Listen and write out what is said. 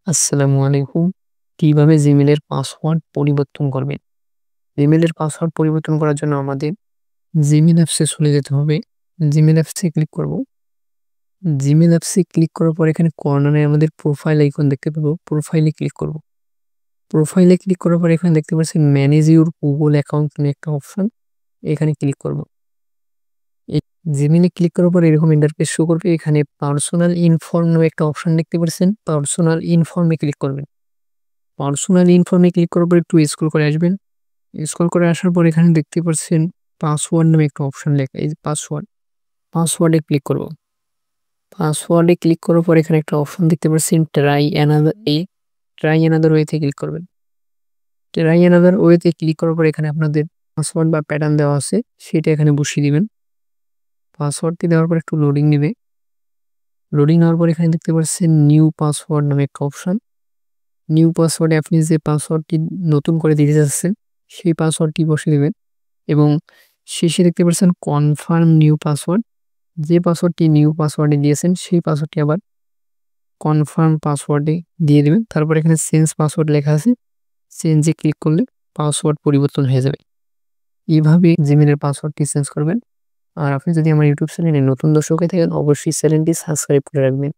আসসালামু আলাইকুম। কিভাবে জিমেইলের পাসওয়ার্ড পরিবর্তন করবেন? জিমেইলের পাসওয়ার্ড পরিবর্তন করার জন্য আমাদের জিমেইল অ্যাপসে চলে যেতে হবে। জিমেইল অ্যাপসে ক্লিক করব। জিমেইল অ্যাপসে ক্লিক করার পর এখানে কর্নারে আমাদের প্রোফাইল আইকন দেখতে পাবো। প্রোফাইলে ক্লিক করব। প্রোফাইলে ক্লিক করার পর এখানে দেখতে পাচ্ছেন ম্যানেজ ইউর গুগল অ্যাকাউন্ট নামে একটা অপশন। এখানে ক্লিক করব। এই জিমেইলে ক্লিক করার পর এরকম ইন্টারফেস শো করবে। এখানে পার্সোনাল ইনফর্ম নামে একটা অপশন দেখতে পাচ্ছেন। পার্সোনাল ইনফর্মে ক্লিক করবেন। পার্সোনাল ইনফর্মে ক্লিক করার পর একটু স্ক্রল করে আসবেন। স্ক্রল করে আসার পর এখানে দেখতে পাচ্ছেন পাসওয়ার্ড নামে একটা অপশন লেখা। এই যে পাসওয়ার্ড, পাসওয়ার্ডে ক্লিক করব। পাসওয়ার্ডে ক্লিক করার পর এখানে একটা অপশন দেখতে পাচ্ছেন ট্রাই অ্যানাদার ওয়েতে ক্লিক করবেন। ট্রাই অ্যানাদার ওয়েতে ক্লিক করার পর এখানে আপনাদের পাসওয়ার্ড বা প্যাটার্ন দেওয়া আছে সেটা এখানে বসিয়ে দিবেন। পাসওয়ার্ডটি দেওয়ার পর একটু লোডিং নেবে। লোডিং নেওয়ার পর এখানে দেখতে পাচ্ছেন নিউ পাসওয়ার্ড নামে একটা অপশন। নিউ পাসওয়ার্ডে আপনি যে পাসওয়ার্ডটি নতুন করে দিতে যাচ্ছেন সেই পাসওয়ার্ডটি বসিয়ে দিবেন এবং শেষে দেখতে পাচ্ছেন কনফার্ম নিউ পাসওয়ার্ড। যে পাসওয়ার্ডটি নিউ পাসওয়ার্ডে দিয়েছেন সেই পাসওয়ার্ডটি আবার কনফার্ম পাসওয়ার্ডে দিয়ে দিবেন। তারপর এখানে চেঞ্জ পাসওয়ার্ড লেখা আছে। চেঞ্জে ক্লিক করলে পাসওয়ার্ড পরিবর্তন হয়ে যাবে। এইভাবে জিমেইলের পাসওয়ার্ডটি চেঞ্জ করবেন। আর আপনি যদি আমার ইউটিউব চ্যানেলে নতুন দর্শক হয়ে থাকেন অবশ্যই চ্যানেলটি সাবস্ক্রাইব করে রাখবেন।